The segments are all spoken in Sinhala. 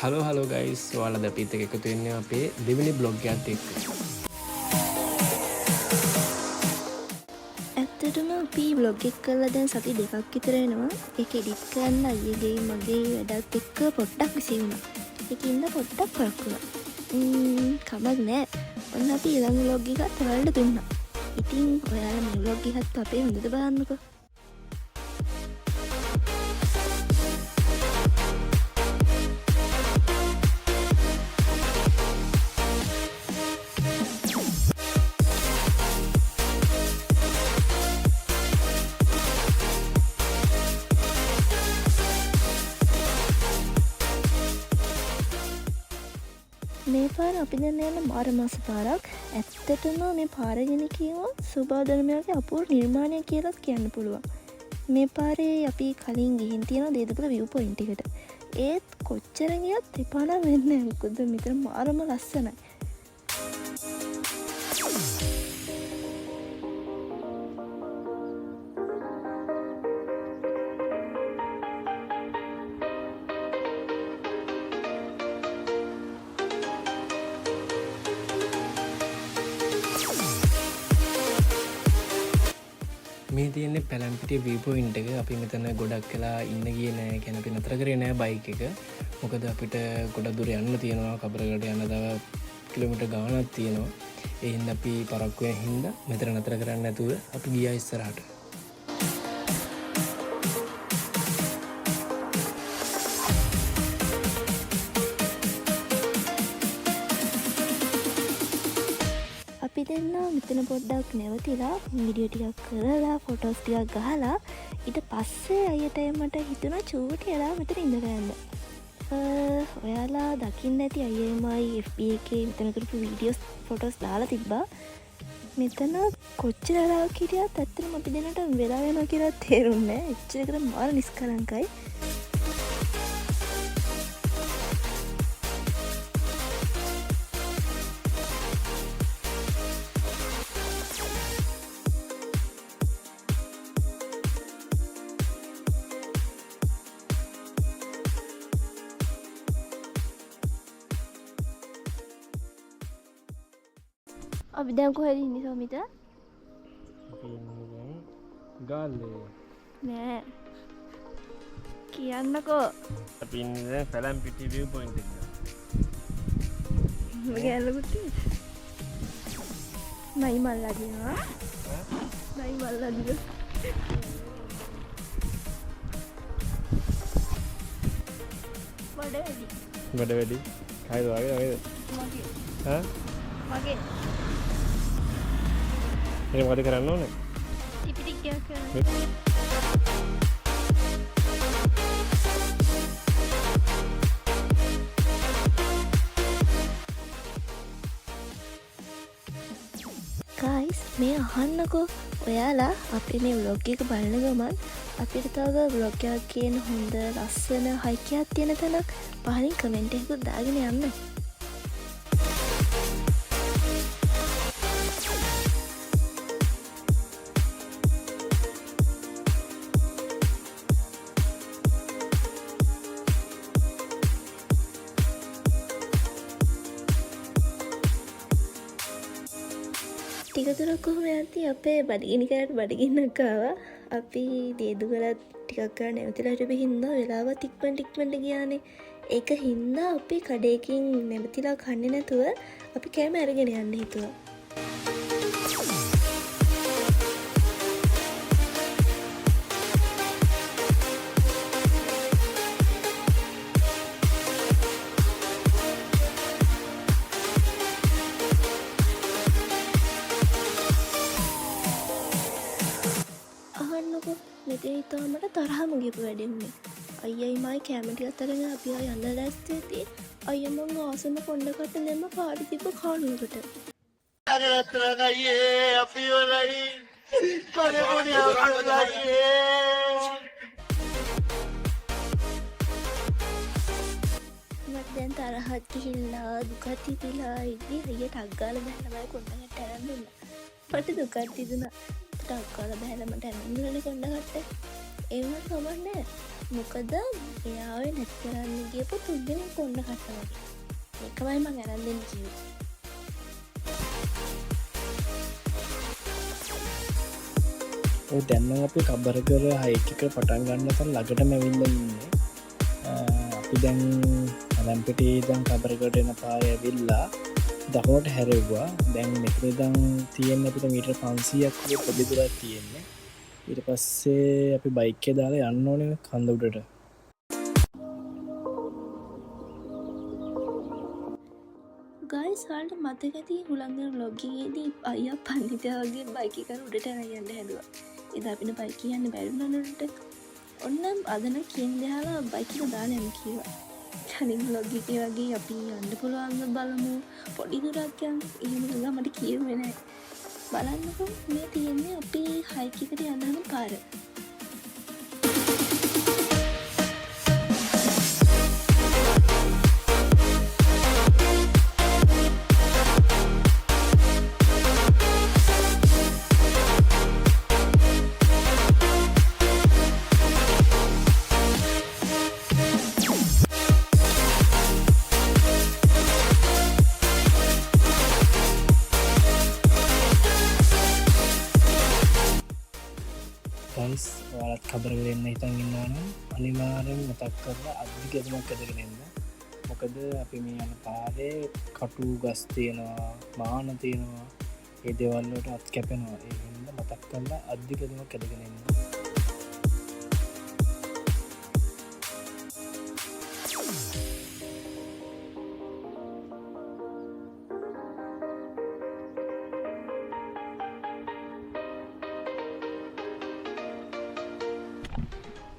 හලෝ ගයිස්, ඔයාලා දැන් අපිත් එක්ක එකතු වෙන්නේ අපේ දෙවෙනි බ්ලොග් එකත් එක්ක. ඇත්තටම අපි බ්ලොග් එක කරලා දැන් සති දෙකක් විතර වෙනවා. ඒක එඩිට් කරන්න අයියගේ මගේ වැඩත් එක්ක පොඩ්ඩක් විසි වුණා. ඒකින්ද පොඩ්ඩක් පරක් වුණා. කමක් නෑ. ඔන්න අපි ඊළඟ බ්ලොග් එකත් ඔයාලට දුන්නා. ඉතින් ඔයාලා මේ බ්ලොග් එකත් අපේ හොඳට බලන්නකෝ. මේ පාර අපි දැන් යන මාර මාස පාරක්. ඇත්තටම මේ පාර ගැන කියවොත් සුභාදර්මයාගේ අපූර්ව නිර්මාණයක් කියලාත් කියන්න පුළුවන්. මේ පාරේ අපි කලින් ගිහින් තියෙන දේදුකල view point එකට. ඒත් කොච්චර ගියත් එපා නම් වෙන්නේ නැහැ. මොකද මෙතන මාරම ලස්සනයි. මේ තියෙන්නේ පැලම්පිටිය view point එක. අපි මෙතන ගොඩක් වෙලා ඉන්න ගියේ නෑ. කියන්නේ අපි නතර කරේ නෑ බයික් එක. මොකද අපිට ගොඩක් දුර යන්න තියෙනවා. කබරගලට යන්න තව කිලෝමීටර් ගාණක් තියෙනවා. ඒ හින්දා අපි පරක්කු වෙන හින්දා මෙතන නතර කරන්නේ නැතුව අපි ගියා ඉස්සරහට. අපි දෙන්න මෙතන පොඩ්ඩක් නැවතිලා වීඩියෝ ටිකක් කරලා ෆොටෝස් ටිකක් ගහලා ඊට පස්සේ අයියට මට හිතුණා චූටි එලා මෙතන ඉඳගන්න. ඔයාලා දකින්න ඇති අයියමයි FB එකේ මෙතන කරපු වීඩියෝස් ෆොටෝස් දාලා තිබ්බා. මෙතන කොච්චර වෙලාවක් හිටියත් ඇත්තටම අපි දෙන්නට වෙලා යනවා කියලා තේරුන්නේ නැහැ. එච්චරකට මාර නිස්කලංකයි. අපි දැන් කොහෙද ඉන්නේ සමිත? අපි ඉන්නේ දැන් ගාල්ලේ. නෑ. කියන්නකෝ. අපි ඉන්නේ දැන් පැලම්පිටිය view point එක. මගේ ඇලුකුත් නයි මල්ලා දිනවා. නයි මල්ලා දින. වැඩ වැඩි. කයිද වගේ? මගේ. හා? මගේ. ඒක මොකද කරන්න ඕනේ? ටිපිටික් කරන්න. ගයිස් මේ අහන්නකෝ. ඔයාලා අපේ මේ ව්ලොග් එක බලන ගමන් අපිට තව ව්ලොග් එකක් කියන හොඳ ලස්සන හයිකයක් තියෙන තැනක් පහලින් කමෙන්ට් එකකුත් දාගෙන යන්න. ටිකතුරක් කොහොම යද්දි අපේ බඩගිනිකරට බඩගින්නක් ආවා. අපි දේදුගලත් ටිකක් කරලා නැවතිලා හිටපු හින්දා වෙලාවත් ඉක්මනට ගියානේ. ඒක හින්දා අපි කඩේකින් නැවතිලා කන්නේ නැතුව අපි කෑම අරගෙන යන්න හිතුවා. මෙතන ඉතාමට තරහම ගියපු වැඩෙන්නේ. අයියයි මයි කැම ටිකත් අරගෙන අපි යන්න ලෑස්තිදී අයියා මං ආසම කොණ්ඩකට දැම්ම පාඩි තිබ්බ කානුවකට. අර රත්තරන් අයියේ අපි වලයි. කඩේපොඩි අයියේ. මට දැන් තරහත් ගිහිල්ලා දුකත් හිතිලා ඉන්නේ. අයියා ටක් ගාලා බැලලා කොණ්ඩකට තරන් දුන්නා. මට දුකත් හිතුණා. ටක් ගාලා බැලලා මට ඇනුම් දුන්නේ කොණ්ඩකට. ඒවත් කමක් නෑ. මොකද එයාව නැති කරන්න ගියපු තුන්දෙනෙක් කොන්න කට්ට වගේ එකමයි මං අරන් දෙන්න කිව්වේ. ඔය දැන් අපි කබරගල හයික් එක පටන් ගන්න තර ළඟටම ඇවිල්ලා ඉන්නේ. අපි දැන් පැලැම්පිටියේ ඉඳන් කබරගලට එන පාරේ ඇවිල්ලා දකුණට හැරෙව්වා. දැන් මෙතන ඉඳන් තියෙන්නේ අපිට මීටර් 500ක් වගේ පොඩි දුරක් තියෙන්නේ. ඊට පස්සේ අපි බයික් එක දාලා යන්න ඕනේ කන්ද උඩට. ගයිස් වලට මතකදී හුළංගන ව්ලොග්ගේදී අයියා පන්දිතයාගේ බයික් එක උඩට අරන් යන්න හැදුවා. එදා අපිට බයික් යන්න බැරි වුණා නේද? ඔන්න අද නම් කියන්නේ දාලා බයික් එක දාලා යන්න කිව්වා. කලින් vlog එකේ වගේ අපි යන්න පුළුවන් බලමු පොඩි දුරක් යන්න. එහෙම නේද මට කියෙන්නේ නැහැ. බලන්නකෝ මේ තියෙන්නේ අපි හයික් එකට යන්න හදන පාර. ගයිස් ඔයාලත් කබරගල එන්න හිතන් ඉන්නවා නම් අනිවාර්යෙන් මතක් කරලා අධිගමනක් ඇදගෙන එන්න. මොකද අපි මේ යන පාරේ කටු ගස් තියෙනවා, මාන තියෙනවා, ඒ දේවල් වලට අත් කැපෙනවා. ඒ හින්දා මතක් කරලා අධිගමනක් ඇදගෙන එන්න.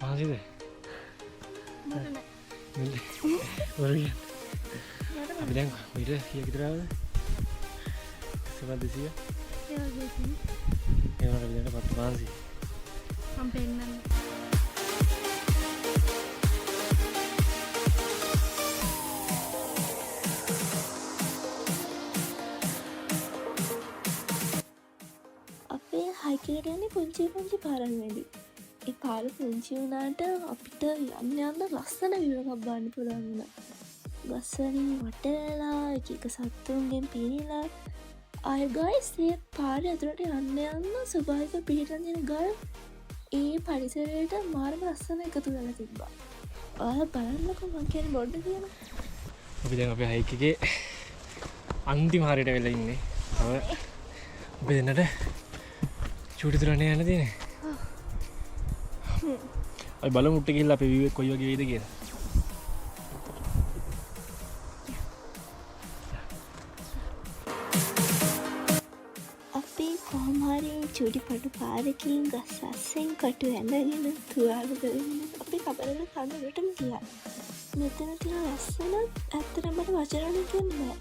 මාසිද? අපි දැන් විතර කීයක් විතර ආවද? සමහර 200. ඒ වගේ තියෙන. ඒ වගේ විතර පත්තු 500. මම පෙන්නන්න. අපේ හයික් එකට යන්නේ පුංචි පාරල් වෙදී. ඒ පාර පුංචි වුණාට අපිට යන්න ලස්සන view එකක් බලන්න පුළුවන් වුණා. ගස් වලින් වට වෙලා එක එක සත්තුන්ගෙන් පිරීලා ආය ගයිස් මේ පාරේ ඇතුළට යන්න ස්වභාවික පිහිටලා තියෙන ගල් ඒ පරිසරයට මාරම ලස්සන එකතු වෙලා තිබ්බා. ඔයාලා බලන්නකෝ මං කියන්නේ බොඩ් කියන. අපි දැන් අපේ හයික් එකේ අන්තිම හරියට වෙලා ඉන්නේ. තව අපි දෙන්නට චූටි දුරනේ යන්න තියෙන්නේ. අපි බලමු උඩට ගිහිල්ලා අපේ view එක කොයි වගේ වෙයිද කියලා. අපි කොහොම හරි චූටි පටු පාරකින් ගස් අස්සෙන් කටු ඇඳගෙන තුවාල කරගෙන අපි කබරගල කඳ උඩටම ගියා. මෙතන තියෙන ලස්සන ඇත්තටම මට වචන වලින් කියන්න බෑ.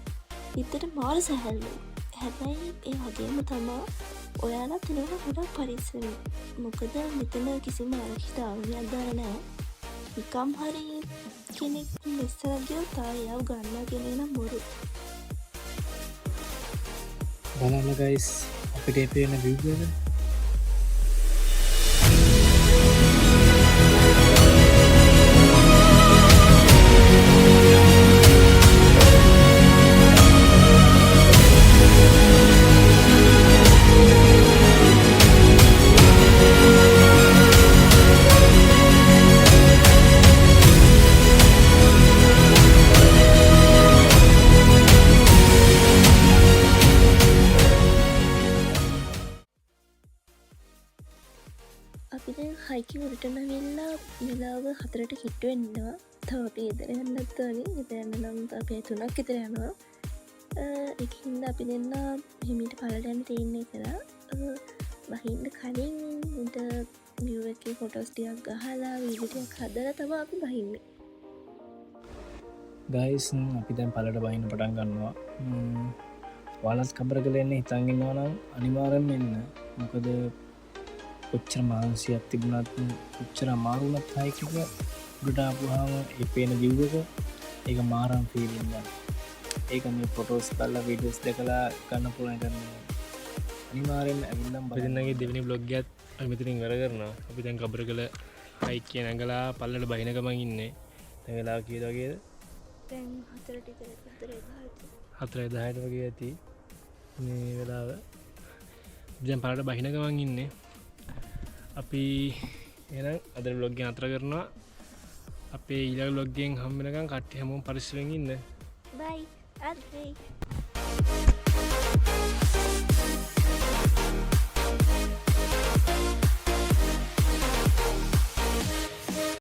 හිතට මාර සැහැල්ලුයි. හැබැයි ඒ වගේම තමයි ඔයාලත් එනවා ගොඩක් පරිස්සමෙන්. මොකද මෙතන කිසිම ආරක්ෂිතාවයක් දාලා නැහැ. නිකම් හරි කෙනෙක් ඉස්සරහ ගියොත් ආයෙ ගන්නවා කියන එක නම් බොරු. බලන්න ගයිස් අපිට පේන view එක. අපි දැන් හයිකින් උඩටම ඇවිල්ලා වෙලාව 4ට කිට්ටු වෙනවා. තව අපි ගෙදර යන්නත් ඕනේ. ගෙදර යන්න නම් අපි 3ක් විතර යනවා. ඒකින්ද අපි දෙන්න හිමීට පළට යන්න තියෙන්නේ කියලා. බහින්න කලින් උඩ view එකේ ෆොටෝස් ටිකක් ගහලා වීඩියෝ ටිකක් හදලා තමයි අපි බහින්නේ. ගයිස් අපි දැන් පළට බහින්න පටන් ගන්නවා. ඔයාලත් කබරගල එන්න හිතන් ඉන්නවා නම් අනිවාර්යෙන්ම එන්න. මොකද කොච්චර මානසිකයක් තිබුණත් කොච්චර අමාරු වුණත් හයික් එක උඩට ආපුවාම ඒ පේන view එක ඒක මාරම් ෆීලිං එකක්. ඒක මේ ෆොටෝස් බලලා වීඩියෝස් දැකලා ගන්න පුළුවන් එකක් නෙවෙයි. අනිවාර්යෙන්ම ඇවිල්ලා බලන්න. දෙන්නගේ දෙවෙනි vlog එකත් අපි මෙතනින් ඉවර කරනවා. අපි දැන් කබරගල හයික් කිය නැගලා පල්ලට බහින ගමන් ඉන්නේ. දැන් වෙලාව කීයද වගේද? දැන් 4ට විතර 4:10ට වගේ ඇති මේ වෙලාව. දැන් පල්ලට බහින ගමන් ඉන්නේ. අපි එහෙනම් අද vlog එක නතර කරනවා. අපේ ඊළඟ vlog එකෙන් හම්බ වෙනකන් කට්ටිය හැමෝම පරිස්සමෙන් ඉන්න. බයි. අර්ථයි.